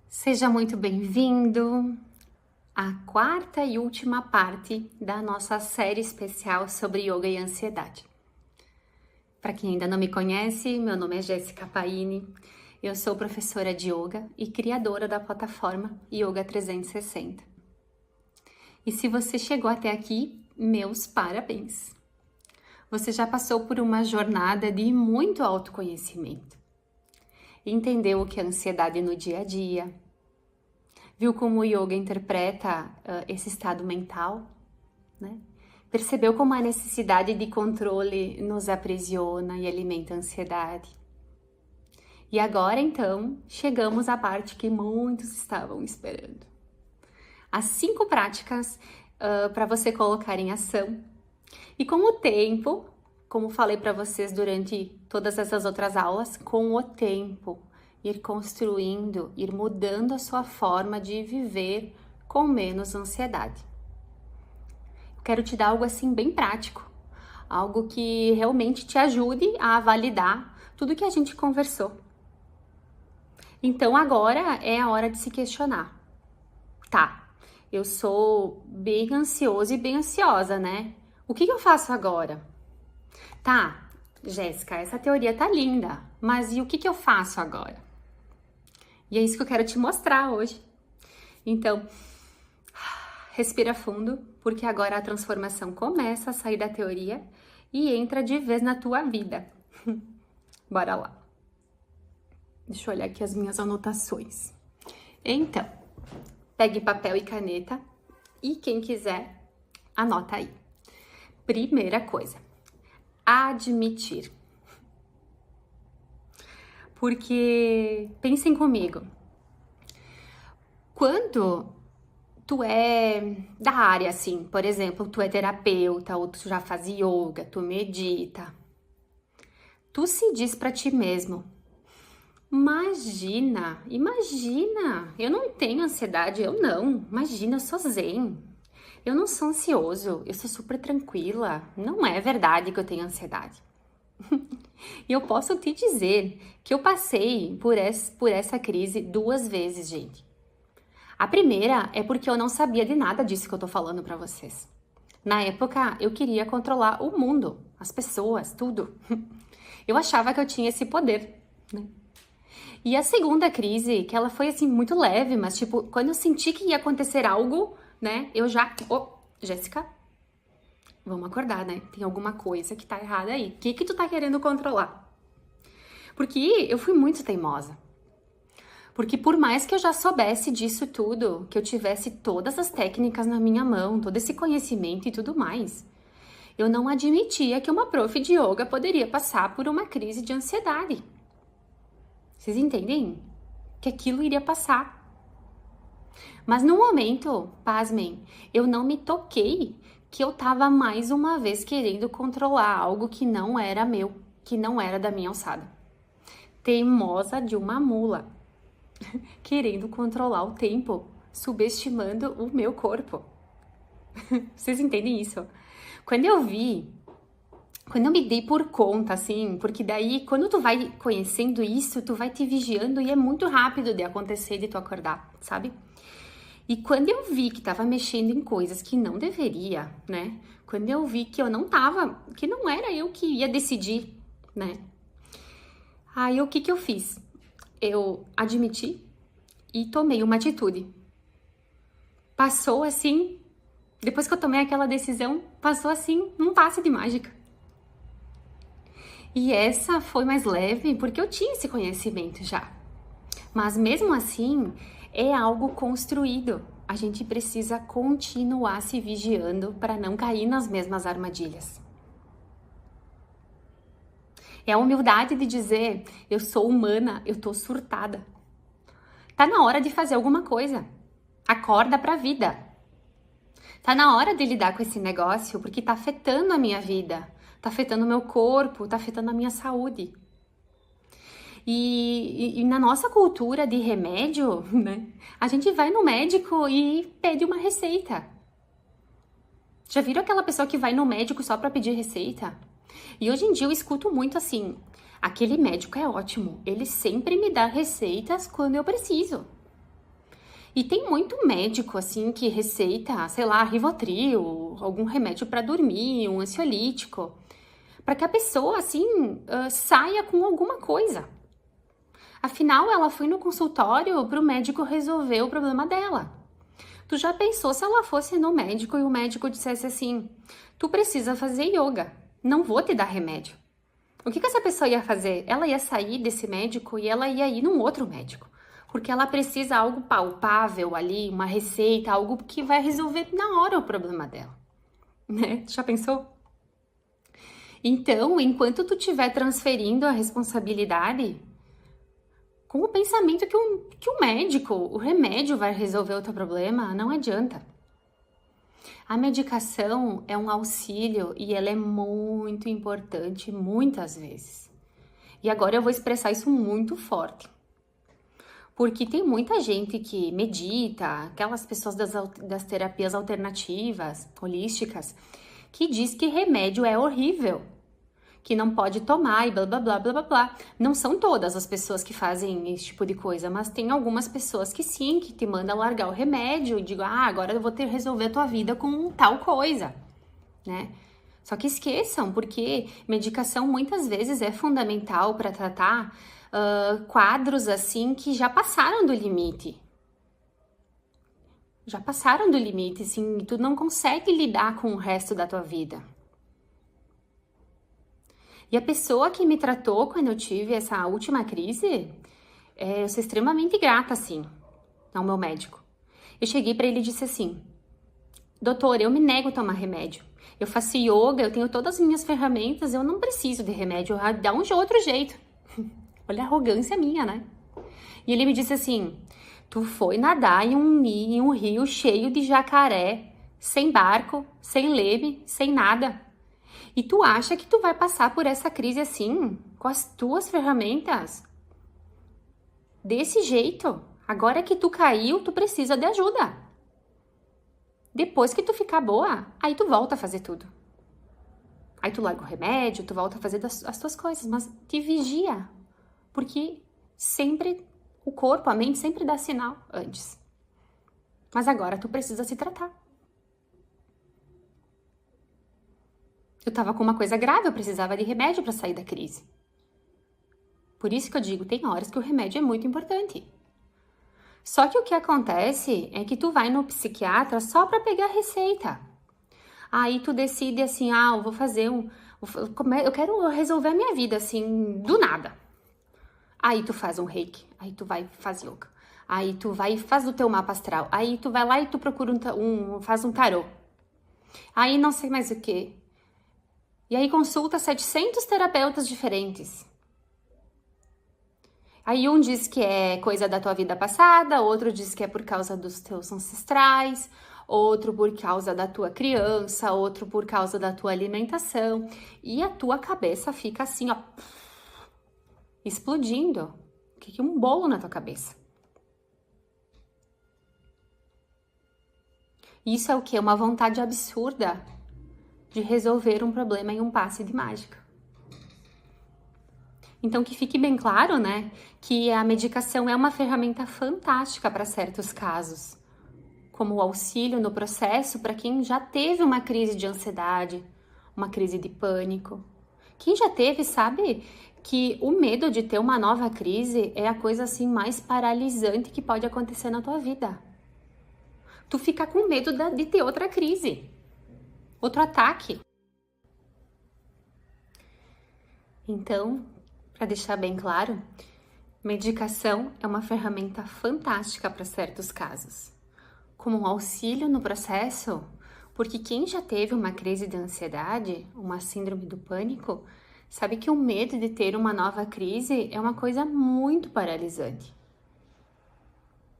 Seja muito bem-vindo à quarta e última parte da nossa série especial sobre yoga e ansiedade. Para quem ainda não me conhece, meu nome é Jéssica Paini, eu sou professora de yoga e criadora da plataforma Yoga 360. E se você chegou até aqui, meus parabéns! Você já passou por uma jornada de muito autoconhecimento. Entendeu o que é ansiedade no dia a dia, viu como o yoga interpreta esse estado mental, né? Percebeu como a necessidade de controle nos aprisiona e alimenta a ansiedade. E agora, então, chegamos à parte que muitos estavam esperando. As 5 práticas para você colocar em ação. E com o tempo, como falei para vocês durante todas essas outras aulas, com o tempo, ir construindo, ir mudando a sua forma de viver com menos ansiedade. Quero te dar algo assim bem prático, algo que realmente te ajude a validar tudo que a gente conversou. Então agora é a hora de se questionar. Tá, eu sou bem ansioso e bem ansiosa, né? O que eu faço agora? Tá, Jéssica, essa teoria tá linda, mas e o que eu faço agora? E é isso que eu quero te mostrar hoje. Então, respira fundo, porque agora a transformação começa a sair da teoria e entra de vez na tua vida. Bora lá. Deixa eu olhar aqui as minhas anotações. Então, pegue papel e caneta e quem quiser, anota aí. Primeira coisa, admitir. Porque, pensem comigo, quando tu é da área, assim, por exemplo, tu é terapeuta, ou tu já faz yoga, tu medita, tu se diz pra ti mesmo, imagina, eu não tenho ansiedade, imagina, eu sou zen, eu não sou ansioso, eu sou super tranquila, não é verdade que eu tenho ansiedade. E eu posso te dizer que eu passei por essa crise 2 vezes, gente. A primeira é porque eu não sabia de nada disso que eu tô falando pra vocês. Na época, eu queria controlar o mundo, as pessoas, tudo. Eu achava que eu tinha esse poder, né? E a segunda crise, que ela foi assim muito leve, mas tipo, quando eu senti que ia acontecer algo, né, eu já... Jéssica, vamos acordar, né? Tem alguma coisa que tá errada aí. O que tu tá querendo controlar? Porque eu fui muito teimosa. Porque por mais que eu já soubesse disso tudo, que eu tivesse todas as técnicas na minha mão, todo esse conhecimento e tudo mais, eu não admitia que uma prof de yoga poderia passar por uma crise de ansiedade. Vocês entendem? Que aquilo iria passar. Mas no momento, pasmem, eu não me toquei que eu tava mais uma vez querendo controlar algo que não era meu, que não era da minha alçada. Teimosa de uma mula. Querendo controlar o tempo, subestimando o meu corpo. Vocês entendem isso? Quando eu me dei por conta, assim, porque daí, quando tu vai conhecendo isso, tu vai te vigiando e é muito rápido de acontecer, de tu acordar, sabe? E quando eu vi que tava mexendo em coisas que não deveria, né? Quando eu vi que eu não tava, que não era eu que ia decidir, né? Aí, o que eu fiz? Eu admiti e tomei uma atitude. Passou assim, depois que eu tomei aquela decisão, passou assim, num passe de mágica. E essa foi mais leve porque eu tinha esse conhecimento já. Mas mesmo assim, é algo construído. A gente precisa continuar se vigiando para não cair nas mesmas armadilhas. É a humildade de dizer, eu sou humana, eu tô surtada. Tá na hora de fazer alguma coisa. Acorda pra vida. Tá na hora de lidar com esse negócio porque tá afetando a minha vida, tá afetando o meu corpo, tá afetando a minha saúde. E na nossa cultura de remédio, né, a gente vai no médico e pede uma receita. Já viram aquela pessoa que vai no médico só pra pedir receita? E hoje em dia eu escuto muito assim, Aquele médico é ótimo, ele sempre me dá receitas quando eu preciso. E tem muito médico, assim, que receita, sei lá, Rivotril, algum remédio para dormir, um ansiolítico, para que a pessoa, assim, saia com alguma coisa. Afinal, ela foi no consultório para o médico resolver o problema dela. Tu já pensou se ela fosse no médico e o médico dissesse assim: tu precisa fazer yoga, não vou te dar remédio. O que essa pessoa ia fazer? Ela ia sair desse médico e ela ia ir num outro médico. Porque ela precisa algo palpável ali, uma receita, algo que vai resolver na hora o problema dela. Né? Tu já pensou? Então, enquanto tu estiver transferindo a responsabilidade, com o pensamento que o médico, o remédio vai resolver o teu problema, não adianta. A medicação é um auxílio e ela é muito importante muitas vezes. E agora eu vou expressar isso muito forte. Porque tem muita gente que medita, aquelas pessoas das terapias alternativas, holísticas, que diz que remédio é horrível, que não pode tomar e blá, blá, blá, blá, blá, blá. Não são todas as pessoas que fazem esse tipo de coisa, mas tem algumas pessoas que sim, que te mandam largar o remédio e digam, agora eu vou ter que resolver a tua vida com tal coisa, né? Só que esqueçam, porque medicação muitas vezes é fundamental para tratar quadros assim que já passaram do limite. Já passaram do limite, assim, tu não consegue lidar com o resto da tua vida. E a pessoa que me tratou quando eu tive essa última crise, eu sou extremamente grata, assim, ao meu médico. Eu cheguei para ele e disse assim: doutor, eu me nego a tomar remédio. Eu faço yoga, eu tenho todas as minhas ferramentas, eu não preciso de remédio, dá um de outro jeito. Olha a arrogância minha, né? E ele me disse assim: tu foi nadar em um rio cheio de jacaré, sem barco, sem leme, sem nada. E tu acha que tu vai passar por essa crise assim, com as tuas ferramentas? Desse jeito? Agora que tu caiu, tu precisa de ajuda. Depois que tu ficar boa, aí tu volta a fazer tudo. Aí tu larga o remédio, tu volta a fazer as tuas coisas, mas te vigia. Porque sempre o corpo, a mente sempre dá sinal antes. Mas agora tu precisa se tratar. Eu tava com uma coisa grave, eu precisava de remédio para sair da crise. Por isso que eu digo, tem horas que o remédio é muito importante. Só que o que acontece é que tu vai no psiquiatra só para pegar receita. Aí tu decide assim, eu vou fazer eu quero resolver a minha vida assim, do nada. Aí tu faz um reiki, aí tu vai e faz yoga. Aí tu vai e faz o teu mapa astral. Aí tu vai lá e tu procura faz um tarô. Aí não sei mais o que. E aí consulta 700 terapeutas diferentes. Aí um diz que é coisa da tua vida passada, outro diz que é por causa dos teus ancestrais, outro por causa da tua criança, outro por causa da tua alimentação. E a tua cabeça fica assim, ó, explodindo. Que um bolo na tua cabeça. Isso é o quê? Uma vontade absurda de resolver um problema em um passe de mágica. Então, que fique bem claro, né, que a medicação é uma ferramenta fantástica para certos casos, como o auxílio no processo para quem já teve uma crise de ansiedade, uma crise de pânico. Quem já teve sabe que o medo de ter uma nova crise é a coisa assim mais paralisante que pode acontecer na tua vida. Tu fica com medo de ter outra crise, outro ataque. Então, para deixar bem claro, medicação é uma ferramenta fantástica para certos casos, como um auxílio no processo, porque quem já teve uma crise de ansiedade, uma síndrome do pânico, sabe que o medo de ter uma nova crise é uma coisa muito paralisante.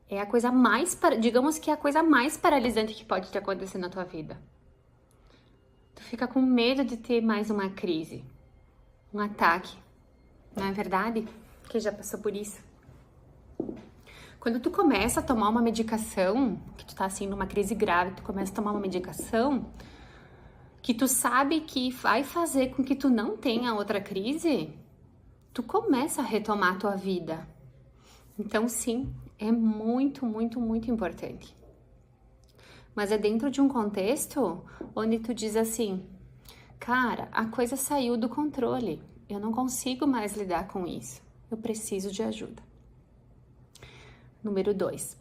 É a coisa mais, digamos que é a coisa mais paralisante que pode te acontecer na tua vida. Tu fica com medo de ter mais uma crise, um ataque, não é verdade? Quem já passou por isso? Quando tu começa a tomar uma medicação, que tu tá assim numa crise grave, tu começa a tomar uma medicação que tu sabe que vai fazer com que tu não tenha outra crise, tu começa a retomar a tua vida. Então, sim, é muito, muito, muito importante. Mas é dentro de um contexto onde tu diz assim, cara, a coisa saiu do controle, eu não consigo mais lidar com isso, eu preciso de ajuda. Número 2,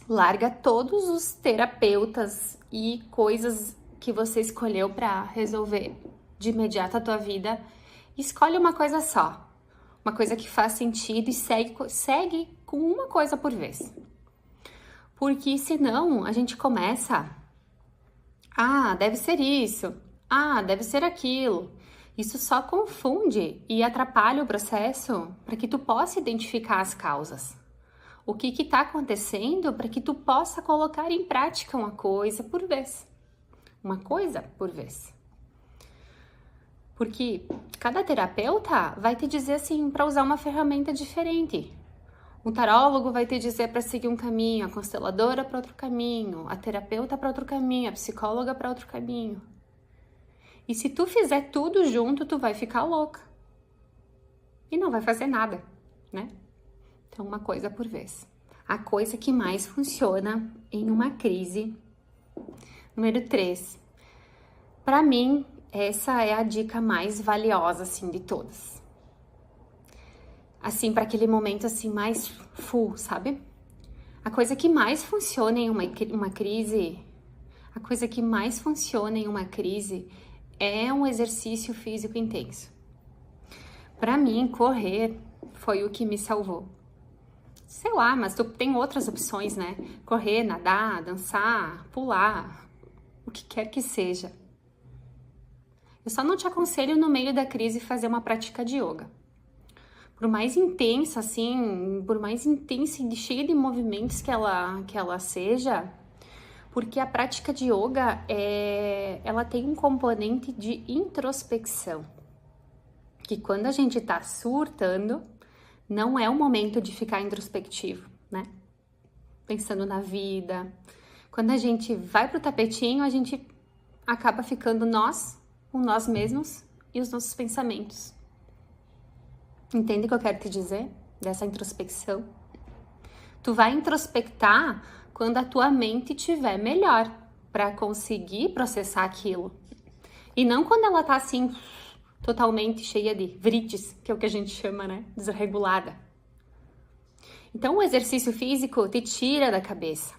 larga todos os terapeutas e coisas que você escolheu para resolver de imediato a tua vida. Escolhe uma coisa só, uma coisa que faz sentido e segue com uma coisa por vez. Porque senão a gente começa, deve ser isso, deve ser aquilo. Isso só confunde e atrapalha o processo para que tu possa identificar as causas. O que está acontecendo para que tu possa colocar em prática uma coisa por vez. Uma coisa por vez. Porque cada terapeuta vai te dizer assim para usar uma ferramenta diferente. Um tarólogo vai te dizer para seguir um caminho, a consteladora para outro caminho, a terapeuta para outro caminho, a psicóloga para outro caminho. E se tu fizer tudo junto, tu vai ficar louca. E não vai fazer nada, né? Então, uma coisa por vez. A coisa que mais funciona em uma crise. Número 3. Para mim, essa é a dica mais valiosa, assim, de todas. Assim, para aquele momento, assim, mais full, sabe? A coisa que mais funciona em uma crise... A coisa que mais funciona em uma crise é um exercício físico intenso. Para mim, correr foi o que me salvou. Sei lá, mas tu tem outras opções, né? Correr, nadar, dançar, pular, o que quer que seja. Eu só não te aconselho no meio da crise fazer uma prática de yoga. Por mais intensa, assim, por mais intensa e cheia de movimentos que ela seja, porque a prática de yoga, ela tem um componente de introspecção. Que quando a gente tá surtando, não é o momento de ficar introspectivo, né? Pensando na vida. Quando a gente vai pro tapetinho, a gente acaba ficando nós, com nós mesmos e os nossos pensamentos. Entende o que eu quero te dizer? Dessa introspecção. Tu vai introspectar quando a tua mente estiver melhor para conseguir processar aquilo. E não quando ela tá assim... totalmente cheia de vrites, que é o que a gente chama, né? Desregulada. Então, o exercício físico te tira da cabeça.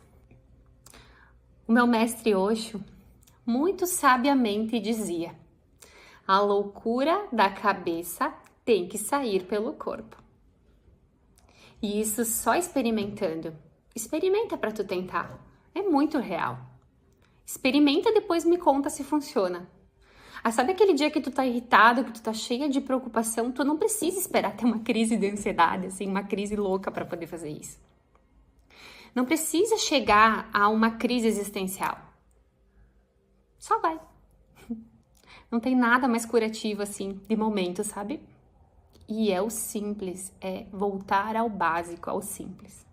O meu mestre Osho, muito sabiamente dizia: a loucura da cabeça tem que sair pelo corpo. E isso só experimentando. Experimenta para tu tentar. É muito real. Experimenta e depois me conta se funciona. Sabe aquele dia que tu tá irritado, que tu tá cheia de preocupação, tu não precisa esperar ter uma crise de ansiedade, assim, uma crise louca para poder fazer isso. Não precisa chegar a uma crise existencial. Só vai. Não tem nada mais curativo, assim, de momento, sabe? E é o simples, é voltar ao básico, ao simples.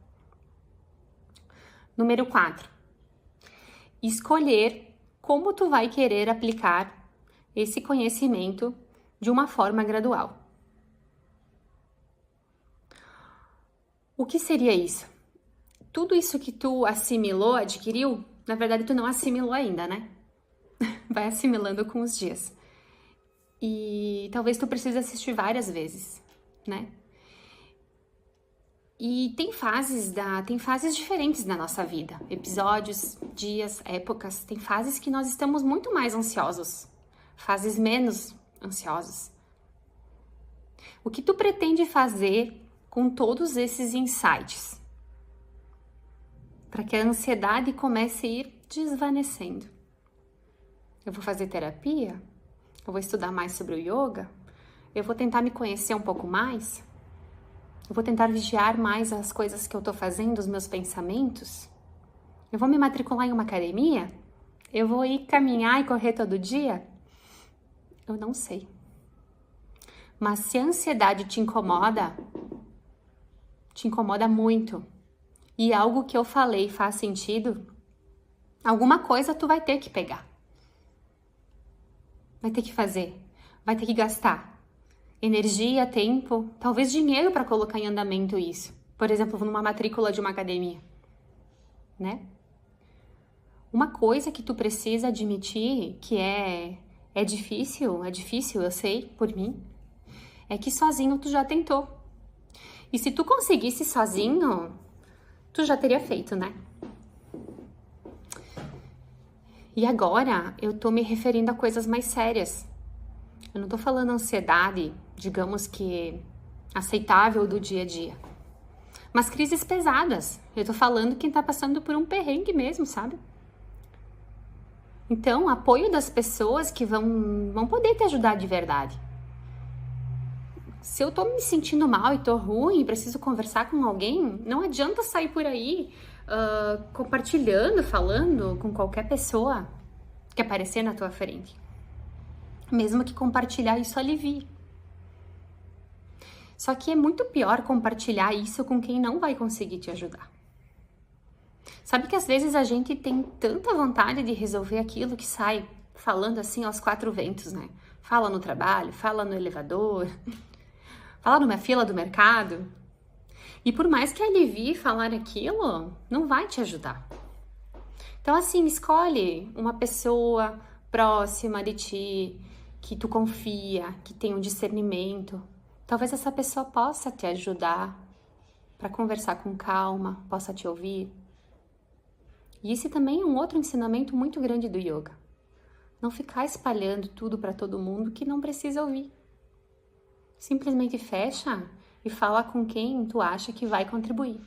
Número 4. Escolher como tu vai querer aplicar esse conhecimento de uma forma gradual. O que seria isso? Tudo isso que tu assimilou, adquiriu, na verdade tu não assimilou ainda, né? Vai assimilando com os dias. E talvez tu precise assistir várias vezes, né? E tem fases diferentes na nossa vida. Episódios, dias, épocas. Tem fases que nós estamos muito mais ansiosos. Fases menos ansiosas. O que tu pretende fazer com todos esses insights? Para que a ansiedade comece a ir desvanecendo. Eu vou fazer terapia? Eu vou estudar mais sobre o yoga? Eu vou tentar me conhecer um pouco mais? Eu vou tentar vigiar mais as coisas que eu tô fazendo, os meus pensamentos? Eu vou me matricular em uma academia? Eu vou ir caminhar e correr todo dia? Eu não sei. Mas se a ansiedade te incomoda muito, e algo que eu falei faz sentido, alguma coisa tu vai ter que pegar. Vai ter que fazer, vai ter que gastar energia, tempo, talvez dinheiro para colocar em andamento isso. Por exemplo, numa matrícula de uma academia, né? Uma coisa que tu precisa admitir que é difícil, eu sei, por mim, é que sozinho tu já tentou. E se tu conseguisse sozinho, tu já teria feito, né? E agora eu tô me referindo a coisas mais sérias. Eu não tô falando ansiedade, digamos que aceitável do dia a dia. Mas crises pesadas. Eu tô falando quem tá passando por um perrengue mesmo, sabe? Então, apoio das pessoas que vão poder te ajudar de verdade. Se eu tô me sentindo mal e tô ruim e preciso conversar com alguém, não adianta sair por aí compartilhando, falando com qualquer pessoa que aparecer na tua frente. Mesmo que compartilhar isso alivie. Só que é muito pior compartilhar isso com quem não vai conseguir te ajudar. Sabe que às vezes a gente tem tanta vontade de resolver aquilo que sai falando assim aos quatro ventos, né? Fala no trabalho, fala no elevador, fala numa fila do mercado. E por mais que alivie falar aquilo, não vai te ajudar. Então assim, escolhe uma pessoa próxima de ti, que tu confia, que tem um discernimento. Talvez essa pessoa possa te ajudar para conversar com calma, possa te ouvir. E esse também é um outro ensinamento muito grande do yoga. Não ficar espalhando tudo para todo mundo que não precisa ouvir. Simplesmente fecha e fala com quem tu acha que vai contribuir.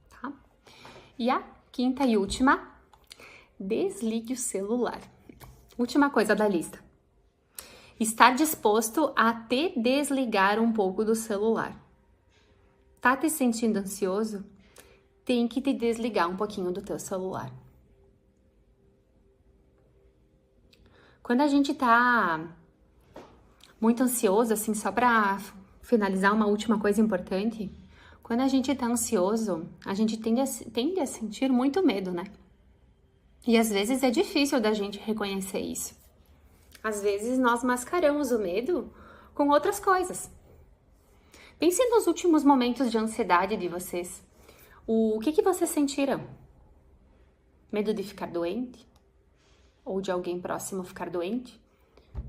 Tá? E a quinta e última, desligue o celular. Última coisa da lista. Estar disposto a te desligar um pouco do celular. Tá te sentindo ansioso? Tem que te desligar um pouquinho do teu celular. Quando a gente tá muito ansioso, assim, só pra finalizar uma última coisa importante, quando a gente tá ansioso, a gente tende a sentir muito medo, né? E às vezes é difícil da gente reconhecer isso. Às vezes nós mascaramos o medo com outras coisas. Pensem nos últimos momentos de ansiedade de vocês. O que vocês sentiram? Medo de ficar doente? Ou de alguém próximo ficar doente?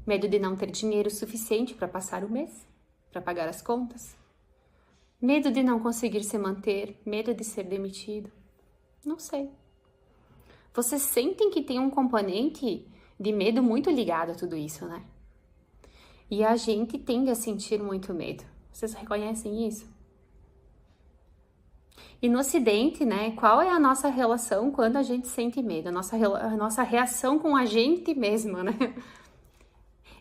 Medo de não ter dinheiro suficiente para passar o mês? Para pagar as contas? Medo de não conseguir se manter? Medo de ser demitido? Não sei. Vocês sentem que tem um componente de medo muito ligado a tudo isso, né? E a gente tende a sentir muito medo. Vocês reconhecem isso? E no Ocidente, né, qual é a nossa relação quando a gente sente medo? A nossa reação com a gente mesma, né?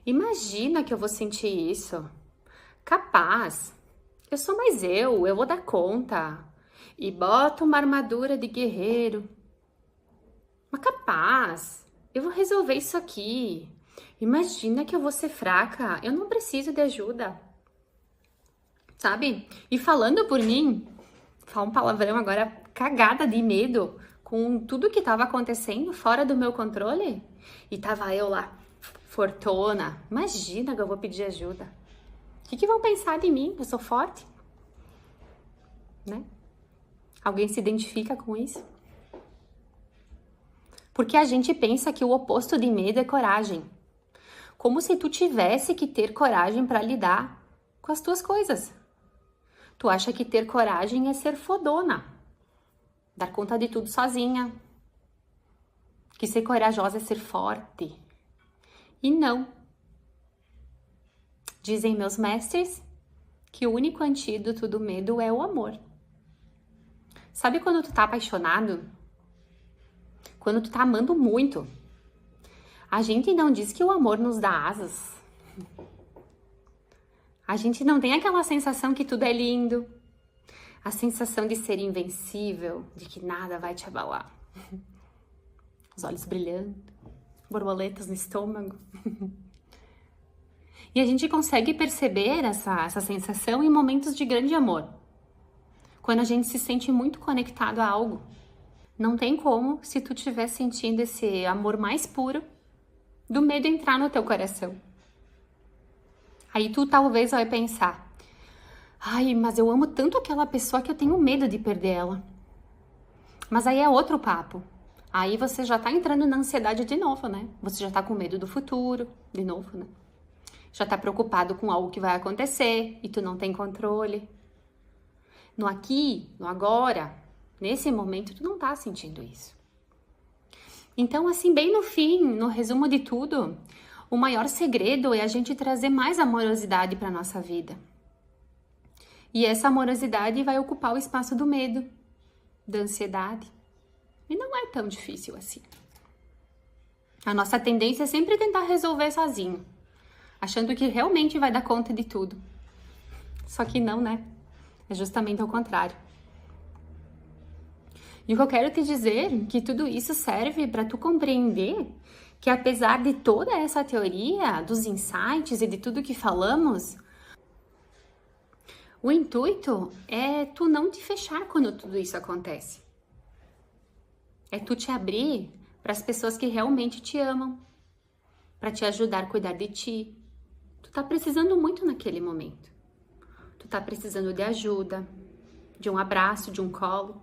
Imagina que eu vou sentir isso. Capaz. Eu sou mais eu vou dar conta. E boto uma armadura de guerreiro. Mas capaz, eu vou resolver isso aqui. Imagina que eu vou ser fraca. Eu não preciso de ajuda. Sabe? E falando por mim, falo um palavrão agora, cagada de medo com tudo que tava acontecendo fora do meu controle. E tava eu lá, fortona. Imagina que eu vou pedir ajuda. O que vão pensar de mim? Eu sou forte? Né? Alguém se identifica com isso? Porque a gente pensa que o oposto de medo é coragem. Como se tu tivesse que ter coragem para lidar com as tuas coisas. Tu acha que ter coragem é ser fodona, dar conta de tudo sozinha, que ser corajosa é ser forte. E não. Dizem meus mestres que o único antídoto do medo é o amor. Sabe quando tu tá apaixonado? Quando tu tá amando muito? A gente não diz que o amor nos dá asas. A gente não tem aquela sensação que tudo é lindo, a sensação de ser invencível, de que nada vai te abalar. Os olhos brilhando, borboletas no estômago. E a gente consegue perceber essa sensação em momentos de grande amor. Quando a gente se sente muito conectado a algo. Não tem como, se tu estiver sentindo esse amor mais puro, do medo entrar no teu coração. Aí tu talvez vai pensar, ai, mas eu amo tanto aquela pessoa que eu tenho medo de perder ela. Mas aí é outro papo. Aí você já tá entrando na ansiedade de novo, né? Você já tá com medo do futuro, de novo, né? Já tá preocupado com algo que vai acontecer e tu não tem controle. No aqui, no agora, nesse momento, tu não tá sentindo isso. Então, assim, bem no fim, no resumo de tudo, o maior segredo é a gente trazer mais amorosidade para nossa vida. E essa amorosidade vai ocupar o espaço do medo, da ansiedade. E não é tão difícil assim. A nossa tendência é sempre tentar resolver sozinho, achando que realmente vai dar conta de tudo. Só que não, né? É justamente ao contrário. E o que eu quero te dizer é que tudo isso serve para tu compreender que apesar de toda essa teoria, dos insights e de tudo que falamos, o intuito é tu não te fechar quando tudo isso acontece. É tu te abrir para as pessoas que realmente te amam, para te ajudar a cuidar de ti. Tu tá precisando muito naquele momento. Tu tá precisando de ajuda, de um abraço, de um colo.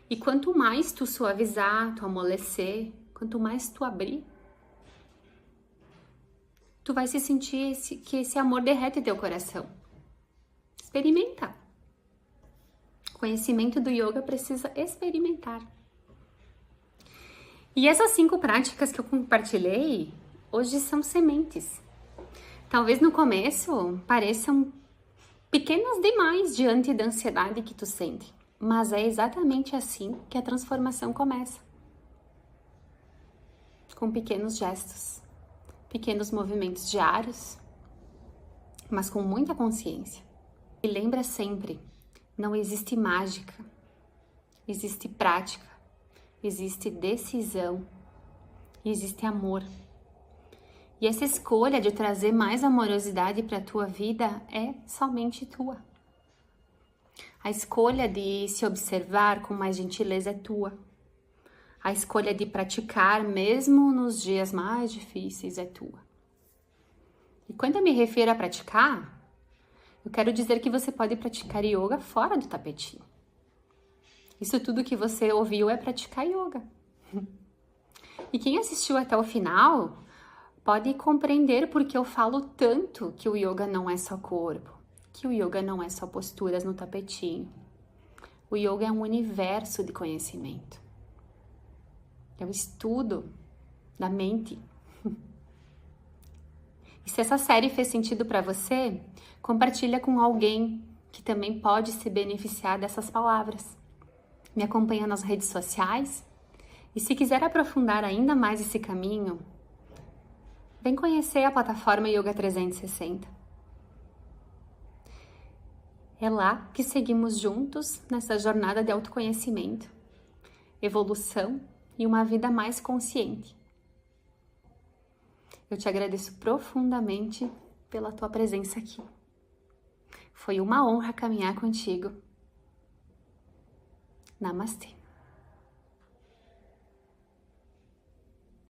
E quanto mais tu suavizar, tu amolecer, quanto mais tu abrir, tu vai se sentir que esse amor derrete teu coração. Experimenta. O conhecimento do yoga precisa experimentar. E essas 5 práticas que eu compartilhei, hoje são sementes. Talvez no começo pareçam pequenas demais diante da ansiedade que tu sente. Mas é exatamente assim que a transformação começa. Com pequenos gestos, pequenos movimentos diários, mas com muita consciência. E lembra sempre, não existe mágica, existe prática, existe decisão, existe amor. E essa escolha de trazer mais amorosidade para a tua vida é somente tua. A escolha de se observar com mais gentileza é tua. A escolha de praticar mesmo nos dias mais difíceis é tua. E quando eu me refiro a praticar, eu quero dizer que você pode praticar yoga fora do tapetinho. Isso tudo que você ouviu é praticar yoga. E quem assistiu até o final pode compreender porque eu falo tanto que o yoga não é só corpo, que o yoga não é só posturas no tapetinho. O yoga é um universo de conhecimento. É o estudo da mente. E se essa série fez sentido para você, compartilha com alguém que também pode se beneficiar dessas palavras. Me acompanha nas redes sociais. E se quiser aprofundar ainda mais esse caminho, vem conhecer a plataforma Yoga 360. É lá que seguimos juntos nessa jornada de autoconhecimento, evolução e uma vida mais consciente. Eu te agradeço profundamente pela tua presença aqui. Foi uma honra caminhar contigo. Namastê.